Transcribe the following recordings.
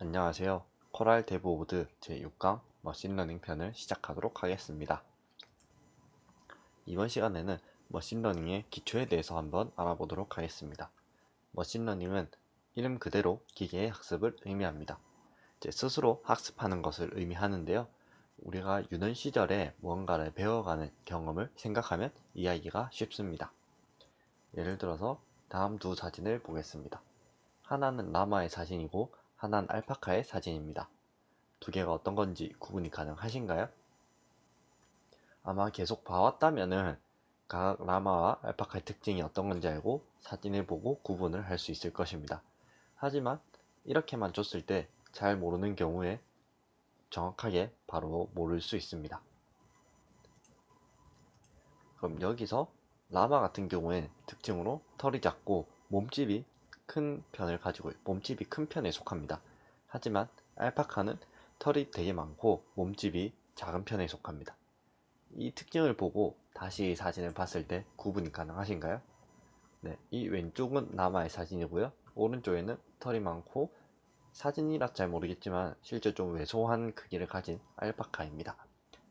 안녕하세요. 코랄 대브오드 제6강 머신러닝 편을 시작하도록 하겠습니다. 이번 시간에는 머신러닝의 기초에 대해서 한번 알아보도록 하겠습니다. 머신러닝은 이름 그대로 기계의 학습을 의미합니다. 스스로 학습하는 것을 의미하는데요. 우리가 유년 시절에 무언가를 배워가는 경험을 생각하면 이해하기가 쉽습니다. 예를 들어서 다음 두 사진을 보겠습니다. 하나는 라마의 사진이고 하나는 알파카의 사진입니다. 두 개가 어떤 건지 구분이 가능하신가요? 아마 계속 봐왔다면은 각 라마와 알파카의 특징이 어떤 건지 알고 사진을 보고 구분을 할 수 있을 것입니다. 하지만 이렇게만 줬을 때 잘 모르는 경우에 정확하게 바로 모를 수 있습니다. 그럼 여기서 라마 같은 경우에는 특징으로 털이 작고 몸집이 큰 편에 속합니다. 하지만 알파카는 털이 되게 많고 몸집이 작은 편에 속합니다. 이 특징을 보고 다시 사진을 봤을 때 구분이 가능하신가요? 네, 이 왼쪽은 라마의 사진이고요. 오른쪽에는 털이 많고 사진이라 잘 모르겠지만 실제 좀 왜소한 크기를 가진 알파카입니다.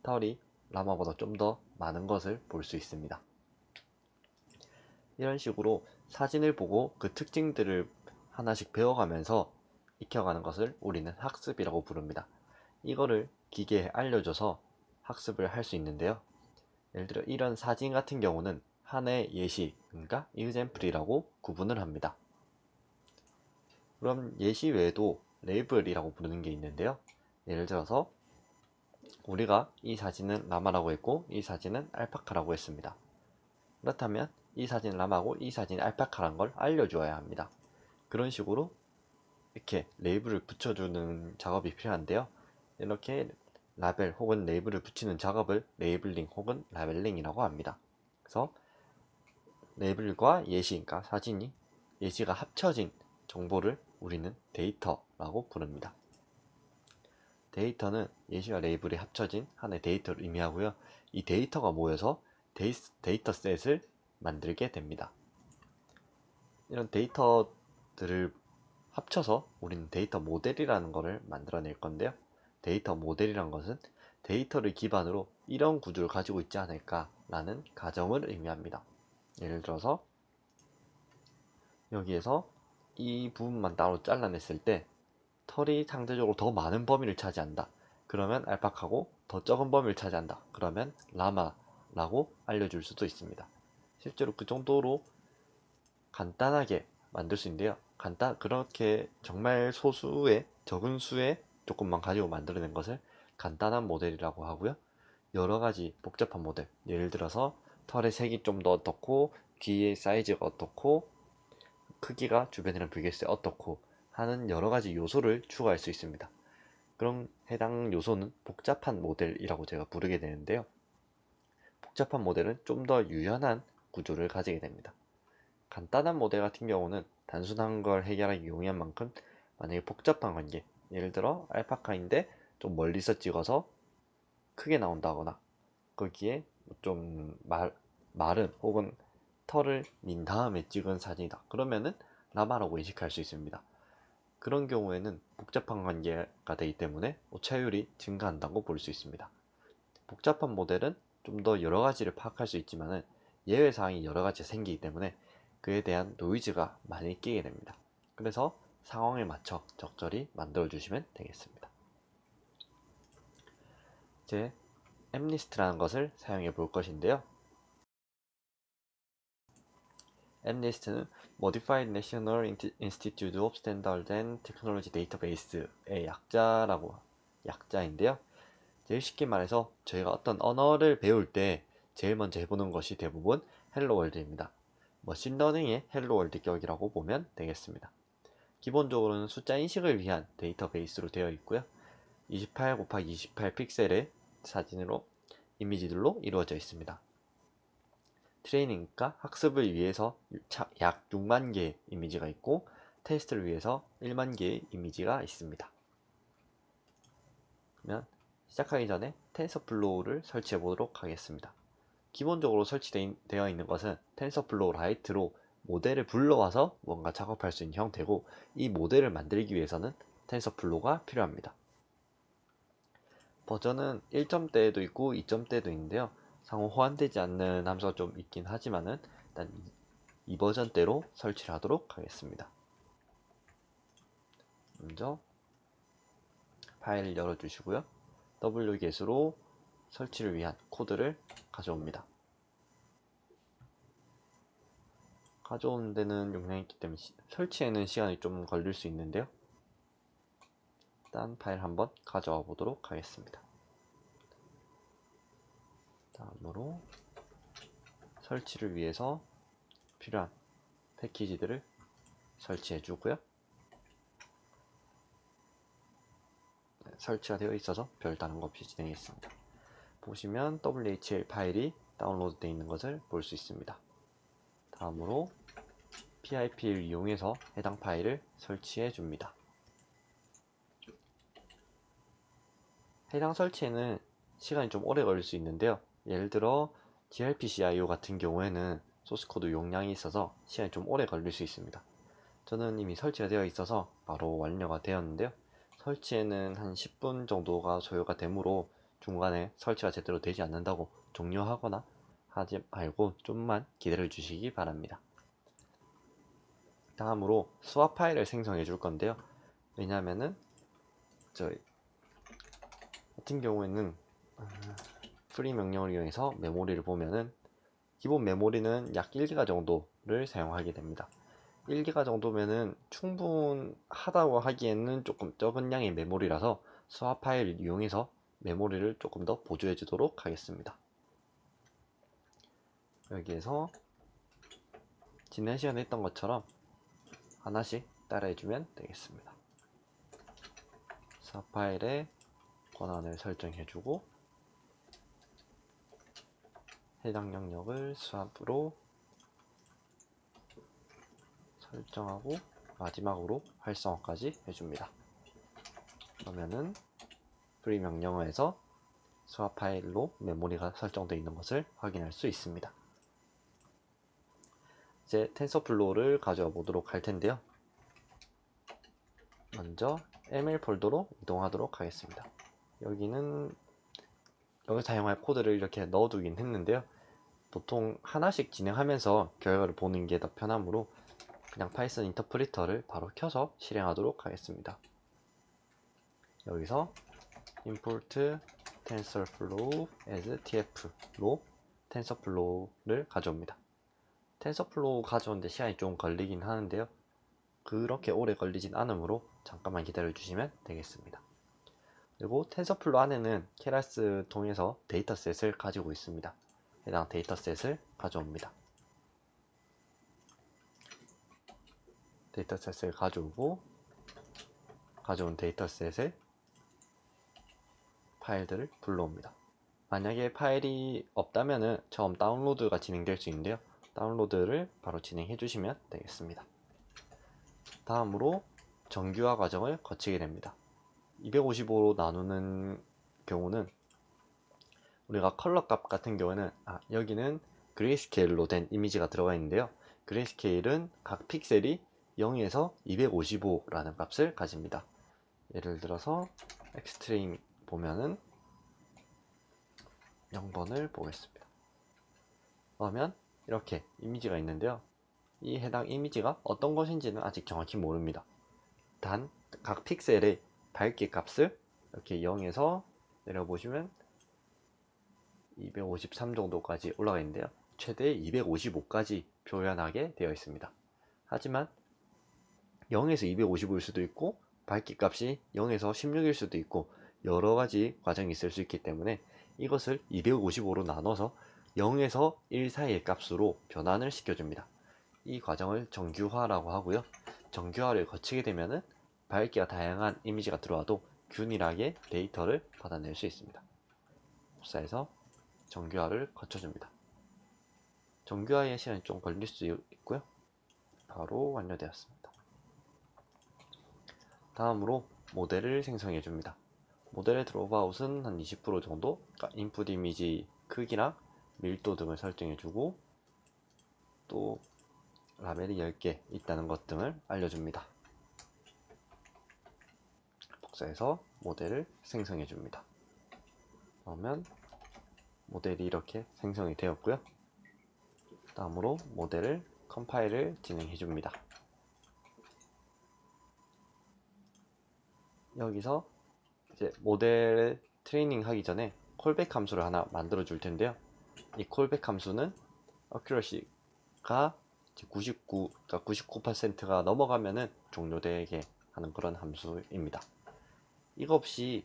털이 라마보다 좀 더 많은 것을 볼 수 있습니다. 이런 식으로 사진을 보고 그 특징들을 하나씩 배워가면서 익혀가는 것을 우리는 학습이라고 부릅니다. 이거를 기계에 알려줘서 학습을 할 수 있는데요. 예를 들어 이런 사진 같은 경우는 하나의 예시, 그러니까 example이라고 구분을 합니다. 그럼 예시 외에도 레이블이라고 부르는 게 있는데요. 예를 들어서 우리가 이 사진은 라마라고 했고 이 사진은 알파카라고 했습니다. 그렇다면 이 사진은 라마고 이 사진은 알파카라는 걸 알려주어야 합니다. 그런 식으로 이렇게 레이블을 붙여주는 작업이 필요한데요. 이렇게 라벨 혹은 레이블을 붙이는 작업을 레이블링 혹은 라벨링이라고 합니다. 그래서 레이블과 예시, 그러니까 사진이 예시가 합쳐진 정보를 우리는 데이터라고 부릅니다. 데이터는 예시와 레이블이 합쳐진 하나의 데이터를 의미하고요. 이 데이터가 모여서 데이터셋을 만들게 됩니다. 이런 데이터들을 합쳐서 우리는 데이터 모델이라는 것을 만들어낼 건데요. 데이터 모델이란 것은 데이터를 기반으로 이런 구조를 가지고 있지 않을까라는 가정을 의미합니다. 예를 들어서 여기에서 이 부분만 따로 잘라냈을 때 털이 상대적으로 더 많은 범위를 차지한다. 그러면 알파카고 더 적은 범위를 차지한다. 그러면 라마라고 알려줄 수도 있습니다. 실제로 그 정도로 간단하게 만들 수 있는데요. 그렇게 정말 소수의 적은 수의 조건만 가지고 만들어낸 것을 간단한 모델이라고 하고요. 여러 가지 복잡한 모델, 예를 들어서 털의 색이 좀 더 어떻고 귀의 사이즈가 어떻고 크기가 주변이랑 비교했을 때 어떻고 하는 여러 가지 요소를 추가할 수 있습니다. 그럼 해당 요소는 복잡한 모델이라고 제가 부르게 되는데요. 복잡한 모델은 좀 더 유연한 구조를 가지게 됩니다. 간단한 모델 같은 경우는 단순한 걸 해결하기 용이한 만큼 만약에 복잡한 관계, 예를 들어 알파카인데 좀 멀리서 찍어서 크게 나온다거나 거기에 좀 마른 혹은 털을 민 다음에 찍은 사진이다. 그러면은 라마라고 인식할 수 있습니다. 그런 경우에는 복잡한 관계가 되기 때문에 오차율이 증가한다고 볼 수 있습니다. 복잡한 모델은 좀 더 여러 가지를 파악할 수 있지만은 예외 사항이 여러 가지 생기기 때문에 그에 대한 노이즈가 많이 끼게 됩니다. 그래서 상황에 맞춰 적절히 만들어 주시면 되겠습니다. 이제 엠리스트라는 것을 사용해 볼 것인데요. 엠리스트는 Modified National Institute of Standards and Technology Database의 약자인데요. 제일 쉽게 말해서 저희가 어떤 언어를 배울 때 제일 먼저 해보는 것이 대부분 헬로 월드입니다. 머신러닝의 헬로 월드 격이라고 보면 되겠습니다. 기본적으로는 숫자 인식을 위한 데이터베이스로 되어 있고요. 28 곱하기 28 픽셀의 이미지들로 이루어져 있습니다. 트레이닝과 학습을 위해서 약 6만 개의 이미지가 있고 테스트를 위해서 1만 개의 이미지가 있습니다. 그러면 시작하기 전에 텐서플로우를 설치해 보도록 하겠습니다. 기본적으로 설치되어 있는 것은 텐서플로우 라이트로 모델을 불러와서 뭔가 작업할 수 있는 형태고 이 모델을 만들기 위해서는 텐서플로우가 필요합니다. 버전은 1점대에도 있고 2점대에도 있는데요. 상호 호환되지 않는 함수가 좀 있긴 하지만은 일단 이 버전대로 설치를 하도록 하겠습니다. 먼저 파일을 열어주시고요. wget으로 설치를 위한 코드를 가져옵니다. 가져오는 데는 용량이 있기 때문에 설치에는 시간이 좀 걸릴 수 있는데요. 일단 파일 한번 가져와 보도록 하겠습니다. 다음으로 설치를 위해서 필요한 패키지들을 설치해 주고요. 설치가 되어 있어서 별다른 것 없이 진행했습니다. 보시면 WHL 파일이 다운로드 되어 있는 것을 볼 수 있습니다. 다음으로 PIP를 이용해서 해당 파일을 설치해 줍니다. 해당 설치에는 시간이 좀 오래 걸릴 수 있는데요. 예를 들어 gRPC-IO 같은 경우에는 소스코드 용량이 있어서 시간이 좀 오래 걸릴 수 있습니다. 저는 이미 설치가 되어 있어서 바로 완료가 되었는데요. 설치에는 한 10분 정도가 소요가 되므로 중간에 설치가 제대로 되지 않는다고 종료하거나 하지 말고 좀만 기다려 주시기 바랍니다. 다음으로 스왑 파일을 생성해 줄 건데요. 왜냐하면은 저희 같은 경우에는 프리 명령을 이용해서 메모리를 보면은 기본 메모리는 약 1기가 정도를 사용하게 됩니다. 1기가 정도면은 충분하다고 하기에는 조금 적은 양의 메모리라서 스왑 파일을 이용해서 메모리를 조금 더 보조해 주도록 하겠습니다. 여기에서 지난 시간에 했던 것처럼 하나씩 따라해 주면 되겠습니다. 스왑 파일에 권한을 설정해 주고 해당 영역을 스왑으로 설정하고 마지막으로 활성화까지 해줍니다. 그러면은 프리 명령어에서 스왑 파일로 메모리가 설정되어 있는 것을 확인할 수 있습니다. 이제 텐서플로우를 가져와 보도록 할 텐데요. 먼저 ML 폴더로 이동하도록 하겠습니다. 여기 사용할 코드를 이렇게 넣어두긴 했는데요. 보통 하나씩 진행하면서 결과를 보는 게 더 편하므로 그냥 파이썬 인터프리터를 바로 켜서 실행하도록 하겠습니다. 여기서 import tensorflow as tf로 텐서플로우를 가져옵니다. 텐서플로우 가져오는데 시간이 좀 걸리긴 하는데요. 그렇게 오래 걸리진 않으므로 잠깐만 기다려 주시면 되겠습니다. 그리고 텐서플로우 안에는 케라스 통해서 데이터셋을 가지고 있습니다. 해당 데이터셋을 가져옵니다. 데이터셋을 가져오고 가져온 데이터셋에 파일들을 불러옵니다. 만약에 파일이 없다면 처음 다운로드가 진행될 수 있는데요. 다운로드를 바로 진행해 주시면 되겠습니다. 다음으로 정규화 과정을 거치게 됩니다. 255로 나누는 경우는 우리가 컬러 값 같은 경우는 여기는 그레이스케일로 된 이미지가 들어가 있는데요. 그레이스케일은 각 픽셀이 0에서 255라는 값을 가집니다. 예를 들어서 엑스트림 보면은 0번을 보겠습니다. 그러면 이렇게 이미지가 있는데요. 이 해당 이미지가 어떤 것인지는 아직 정확히 모릅니다. 단 각 픽셀의 밝기 값을 이렇게 0에서 내려보시면 253 정도까지 올라가 있는데요. 최대 255까지 표현하게 되어 있습니다. 하지만 0에서 255일 수도 있고 밝기 값이 0에서 16일 수도 있고 여러가지 과정이 있을 수 있기 때문에 이것을 255로 나눠서 0에서 1 사이의 값으로 변환을 시켜줍니다. 이 과정을 정규화라고 하고요. 정규화를 거치게 되면 밝기가 다양한 이미지가 들어와도 균일하게 데이터를 받아낼 수 있습니다. 복사해서 정규화를 거쳐줍니다. 정규화의 시간이 좀 걸릴 수 있고요. 바로 완료되었습니다. 다음으로 모델을 생성해 줍니다. 모델의 드롭아웃은 한 20% 정도, 인풋 이미지 크기랑 밀도 등을 설정해 주고 또 라벨이 10개 있다는 것 등을 알려줍니다. 복사해서 모델을 생성해 줍니다. 그러면 모델이 이렇게 생성이 되었고요. 다음으로 모델을 컴파일을 진행해 줍니다. 여기서 이제 모델 트레이닝 하기 전에 콜백 함수를 하나 만들어 줄 텐데요. 이 콜백 함수는 어큐러시가 99%가 넘어가면은 종료되게 하는 그런 함수입니다. 이거 없이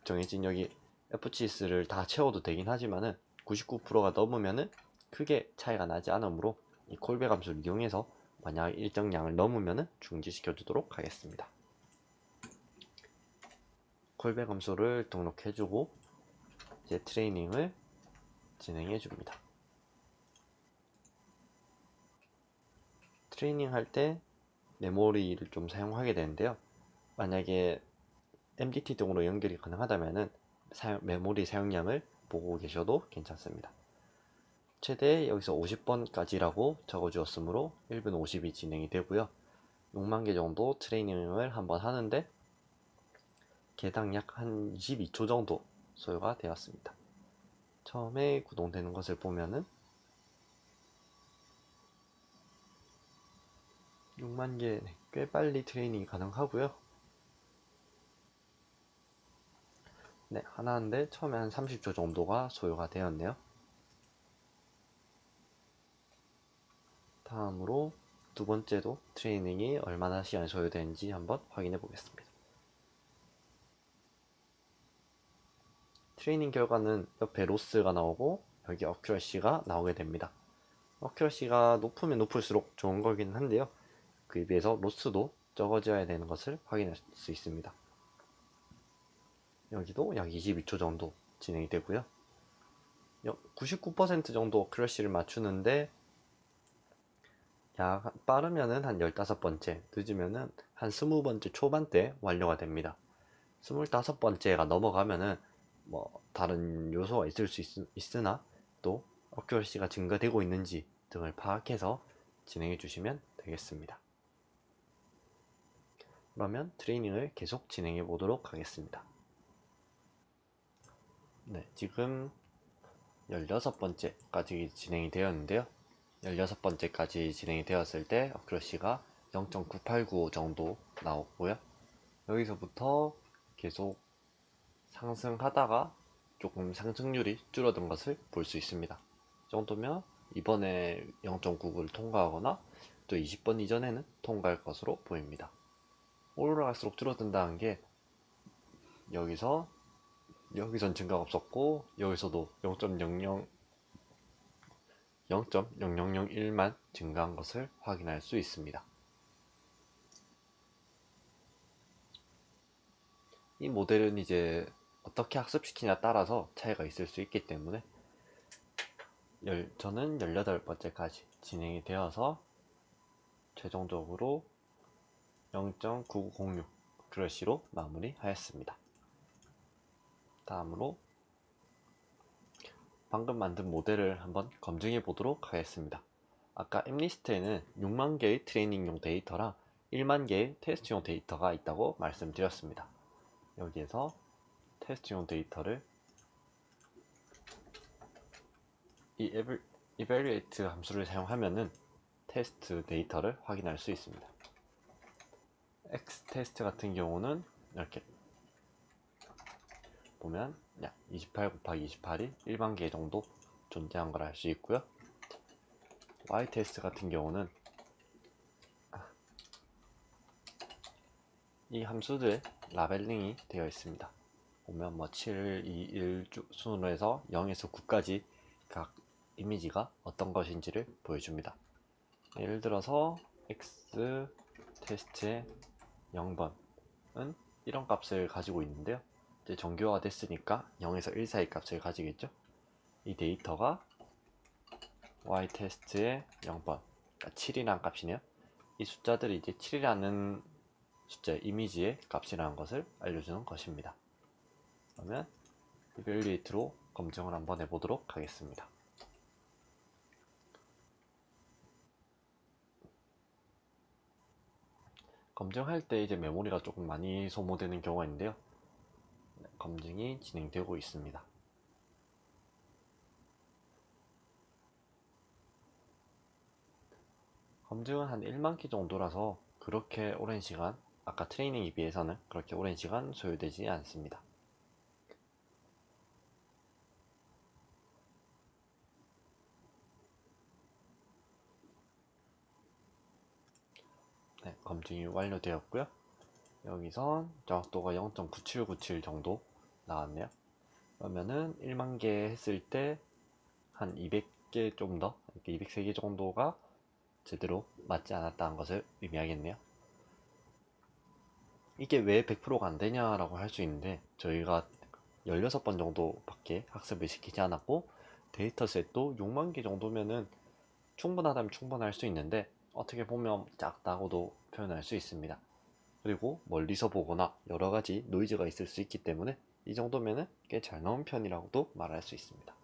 정해진 여기 FGS를 다 채워도 되긴 하지만은 99%가 넘으면은 크게 차이가 나지 않으므로 이 콜백 함수를 이용해서 만약 일정량을 넘으면은 중지시켜 주도록 하겠습니다. 콜백 함수를 등록해주고 이제 트레이닝을 진행해 줍니다. 트레이닝 할 때 메모리를 좀 사용하게 되는데요. 만약에 MDT 등으로 연결이 가능하다면은 메모리 사용량을 보고 계셔도 괜찮습니다. 최대 여기서 50번까지라고 적어 주었으므로 1분 50이 진행이 되고요. 6만 개 정도 트레이닝을 한번 하는데 개당 약 한 22초 정도 소요가 되었습니다. 처음에 구동되는 것을 보면은 6만 개 꽤 빨리 트레이닝이 가능하고요. 네, 하나인데 처음에 한 30초 정도가 소요가 되었네요. 다음으로 두 번째도 트레이닝이 얼마나 시간이 소요되는지 한번 확인해 보겠습니다. 트레이닝 결과는 옆에 로스가 나오고 여기 어큐러시가 나오게 됩니다. 어큐러시가 높으면 높을수록 좋은 거긴 한데요. 그에 비해서 로스도 적어져야 되는 것을 확인할 수 있습니다. 여기도 약 22초 정도 진행이 되고요. 99% 정도 어큐러시를 맞추는데 약 빠르면은 한 15번째, 늦으면은 한 20번째 초반대 완료가 됩니다. 25번째가 넘어가면은 뭐 다른 요소가 있을 수 있으나 또 어큐러시가 증가되고 있는지 등을 파악해서 진행해 주시면 되겠습니다. 그러면 트레이닝을 계속 진행해 보도록 하겠습니다. 네, 지금 16번째까지 진행이 되었는데요. 16번째까지 진행이 되었을 때 어큐러시가 0.9895 정도 나오고요. 여기서부터 계속 상승하다가 조금 상승률이 줄어든 것을 볼 수 있습니다. 이 정도면 이번에 0.99를 통과하거나 또 20번 이전에는 통과할 것으로 보입니다. 올라갈수록 줄어든다는 게 여기선 증가가 없었고 여기서도 0.0001만 증가한 것을 확인할 수 있습니다. 이 모델은 이제 어떻게 학습시키냐에 따라서 차이가 있을 수 있기 때문에 저는 18번째까지 진행이 되어서 최종적으로 0.9906 어큐러시로 마무리하였습니다. 다음으로 방금 만든 모델을 한번 검증해 보도록 하겠습니다. 아까 엠리스트에는 6만 개의 트레이닝용 데이터랑 1만 개의 테스트용 데이터가 있다고 말씀드렸습니다. 여기에서 테스트용 데이터를 이 evaluate 함수를 사용하면은 테스트 데이터를 확인할 수 있습니다. x테스트 같은 경우는 이렇게 보면 약 28 곱하기 28이 1만 개 정도 존재한 걸 알 수 있고요. y테스트 같은 경우는 이 함수들의 라벨링이 되어 있습니다. 보면 뭐 7, 2, 1 순으로 해서 0에서 9까지 각 이미지가 어떤 것인지를 보여줍니다. 예를 들어서 x 테스트의 0번은 이런 값을 가지고 있는데요. 이제 정교화가 됐으니까 0에서 1 사이 값을 가지겠죠. 이 데이터가 y 테스트의 0번, 그러니까 7이라는 값이네요. 이 숫자들이 이제 7이라는 숫자 이미지의 값이라는 것을 알려주는 것입니다. 그러면 evaluate로 검증을 한번 해보도록 하겠습니다. 검증할 때 이제 메모리가 조금 많이 소모되는 경우가 있는데요. 네, 검증이 진행되고 있습니다. 검증은 한 1만 개 정도라서 그렇게 오랜 시간, 아까 트레이닝에 비해서는 그렇게 오랜 시간 소요되지 않습니다. 네, 검증이 완료되었고요. 여기서 정확도가 0.9797 정도 나왔네요. 그러면은 1만 개 했을 때 한 200개 좀 더, 이렇게 203개 정도가 제대로 맞지 않았다는 것을 의미하겠네요. 이게 왜 100%가 안 되냐라고 할 수 있는데, 저희가 16번 정도밖에 학습을 시키지 않았고, 데이터셋도 6만 개 정도면은 충분하다면 충분할 수 있는데, 어떻게 보면 작다고도 표현할 수 있습니다. 그리고 멀리서 보거나 여러 가지 노이즈가 있을 수 있기 때문에 이 정도면은 꽤 잘 나온 편이라고도 말할 수 있습니다.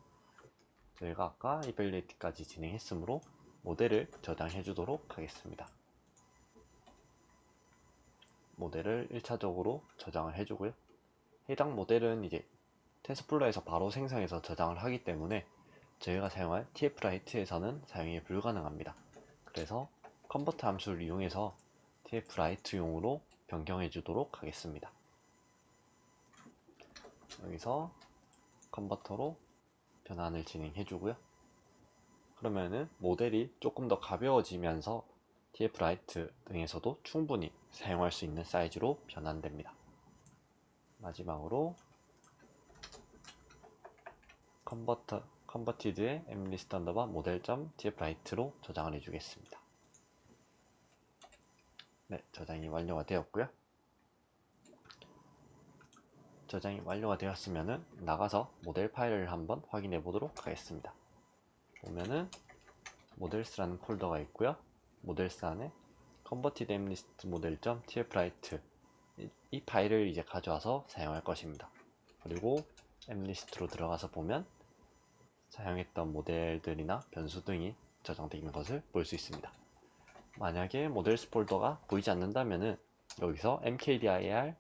저희가 아까 이벨리티까지 진행했으므로 모델을 저장해 주도록 하겠습니다. 모델을 1차적으로 저장을 해주고요. 해당 모델은 이제 텐서플로어에서 바로 생성해서 저장을 하기 때문에 저희가 사용할 tfwrite에서는 사용이 불가능합니다. 그래서 컨버트 함수를 이용해서 tfwrite용으로 변경해 주도록 하겠습니다. 여기서 컨버터로 변환을 진행해 주고요. 그러면은 모델이 조금 더 가벼워지면서 tfwrite 등에서도 충분히 사용할 수 있는 사이즈로 변환됩니다. 마지막으로 converted의 mlist model.tfwrite로 저장을 해주겠습니다. 네, 저장이 완료가 되었고요. 저장이 완료가 되었으면은 나가서 모델 파일을 한번 확인해 보도록 하겠습니다. 보면은 models라는 폴더가 있고요. models 안에 converted mlist model.tfwrite 이 파일을 이제 가져와서 사용할 것입니다. 그리고 mlist로 들어가서 보면 사용했던 모델들이나 변수 등이 저장되어 있는 것을 볼 수 있습니다. 만약에 모델스 폴더가 보이지 않는다면 여기서 mkdir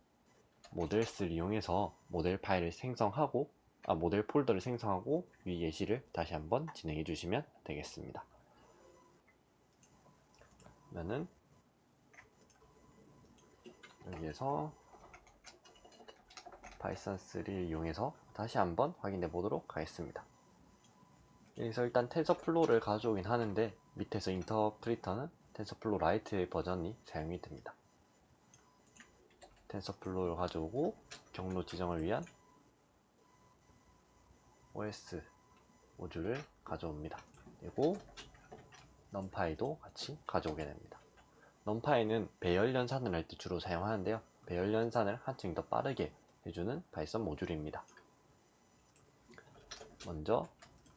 모델스를 이용해서 모델 파일을 생성하고 모델 폴더를 생성하고 위 예시를 다시 한번 진행해 주시면 되겠습니다. 그러면은 여기에서 파이썬3를 이용해서 다시 한번 확인해 보도록 하겠습니다. 여기서 일단 텐서플로우를 가져오긴 하는데 밑에서 인터프리터는 텐서플로우 라이트의 버전이 사용이 됩니다. 텐서플로우를 가져오고 경로 지정을 위한 OS 모듈을 가져옵니다. 그리고 넘파이도 같이 가져오게 됩니다. 넘파이는 배열 연산을 할 때 주로 사용하는데요. 배열 연산을 한층 더 빠르게 해주는 파이썬 모듈입니다. 먼저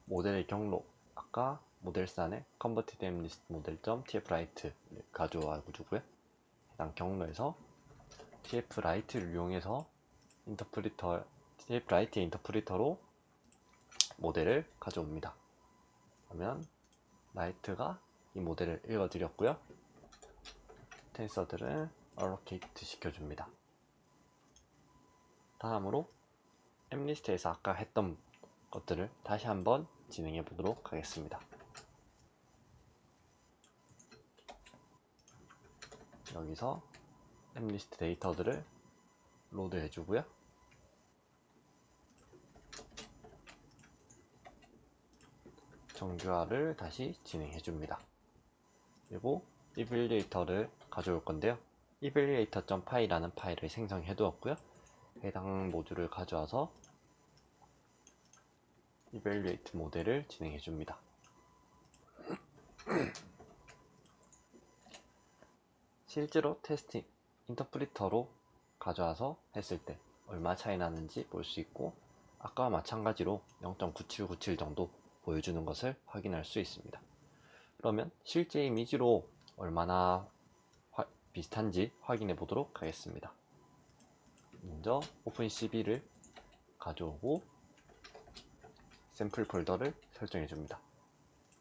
모델의 경로, 아까 모델산의 converted mlist model.tfwrite를 가져와 주고요. 해당 경로에서 tfwrite를 이용해서 tfwrite의 인터프리터로 모델을 가져옵니다. 그러면 write가 이 모델을 읽어드렸고요. 텐서들을 allocate 시켜줍니다. 다음으로 mlist에서 아까 했던 것들을 다시 한번 진행해 보도록 하겠습니다. 여기서 mlist 데이터들을 로드 해주고요. 정규화를 다시 진행해 줍니다. 그리고 evaluator를 가져올 건데요. evaluator.py라는 파일을 생성해 두었고요. 해당 모듈을 가져와서 evaluate 모델을 진행해 줍니다. 실제로 테스팅 인터프리터로 가져와서 했을 때 얼마 차이 나는지 볼 수 있고 아까와 마찬가지로 0.9797 정도 보여주는 것을 확인할 수 있습니다. 그러면 실제 이미지로 얼마나 비슷한지 확인해 보도록 하겠습니다. 먼저 오픈CV를 가져오고 샘플 폴더를 설정해 줍니다.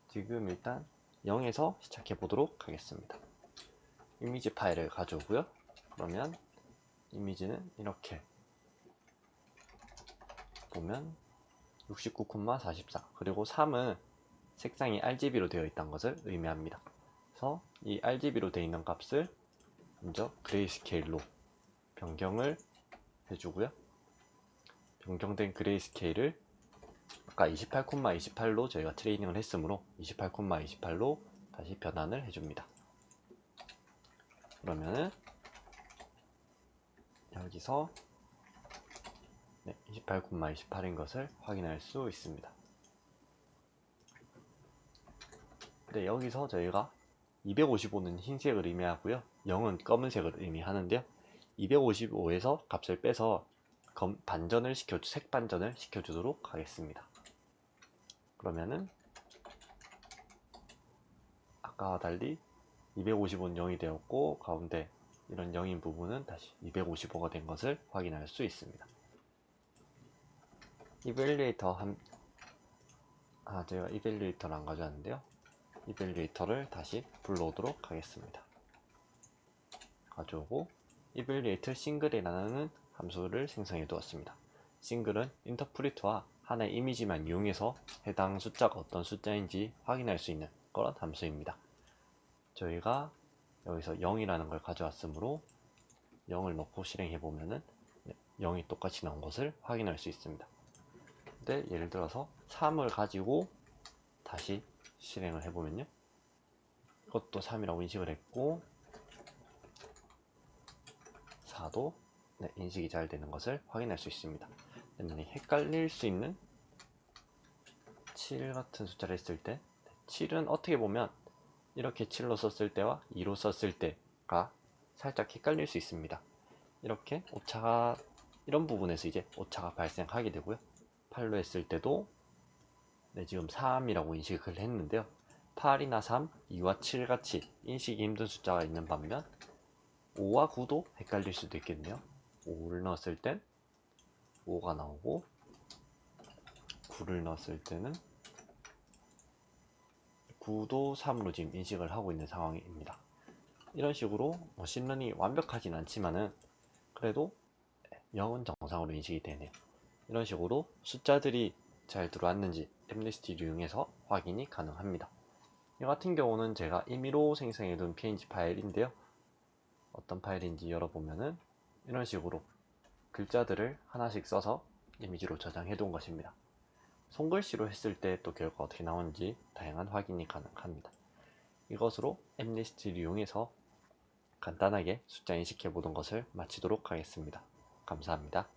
지금 일단 0에서 시작해 보도록 하겠습니다. 이미지 파일을 가져오고요. 그러면 이미지는 이렇게 보면 69,44 그리고 3은 색상이 RGB로 되어 있다는 것을 의미합니다. 그래서 이 RGB로 되어 있는 값을 먼저 그레이스케일로 변경을 해주고요. 변경된 그레이스케일을 아까 28,28로 저희가 트레이닝을 했으므로 28,28로 다시 변환을 해줍니다. 그러면은 여기서 28,28인 것을 확인할 수 있습니다. 네, 여기서 저희가 255는 흰색을 의미하고요. 0은 검은색을 의미하는데요. 255에서 값을 빼서 반전을 색 반전을 시켜주도록 하겠습니다. 그러면은 아까와 달리 255는 0이 되었고 가운데 이런 0인 부분은 다시 255가 된 것을 확인할 수 있습니다. 이벨리에이터 제가 이벨리에이터를 안 가져왔는데요. 이벨리에이터를 다시 불러오도록 하겠습니다. 가져오고 이벨리에이터 싱글이라는 함수를 생성해 두었습니다. 싱글은 인터프리트와 하나의 이미지만 이용해서 해당 숫자가 어떤 숫자인지 확인할 수 있는 그런 함수입니다. 저희가 여기서 0이라는 걸 가져왔으므로 0을 넣고 실행해 보면은 0이 똑같이 나온 것을 확인할 수 있습니다. 근데 예를 들어서 3을 가지고 다시 실행을 해보면요. 이것도 3이라고 인식을 했고 4도 인식이 잘 되는 것을 확인할 수 있습니다. 헷갈릴 수 있는 7 같은 숫자를 했을 때 7은 어떻게 보면 이렇게 7로 썼을 때와 2로 썼을 때가 살짝 헷갈릴 수 있습니다. 이렇게 오차가 이런 부분에서 이제 오차가 발생하게 되고요. 8로 했을 때도 지금 3이라고 인식을 했는데요. 8이나 3, 2와 7 같이 인식이 힘든 숫자가 있는 반면 5와 9도 헷갈릴 수도 있겠네요. 5를 넣었을 땐 5가 나오고 9를 넣었을 때는 9도 3으로 지금 인식을 하고 있는 상황입니다. 이런 식으로 머신러닝이 완벽하진 않지만은 그래도 0은 정상으로 인식이 되네요. 이런 식으로 숫자들이 잘 들어왔는지 엠네스티를 이용해서 확인이 가능합니다. 이 같은 경우는 제가 임의로 생성해둔 png 파일인데요. 어떤 파일인지 열어보면은 이런 식으로 글자들을 하나씩 써서 이미지로 저장해 둔 것입니다. 손글씨로 했을 때 또 결과가 어떻게 나오는지 다양한 확인이 가능합니다. 이것으로 엠네스티를 이용해서 간단하게 숫자 인식해 보던 것을 마치도록 하겠습니다. 감사합니다.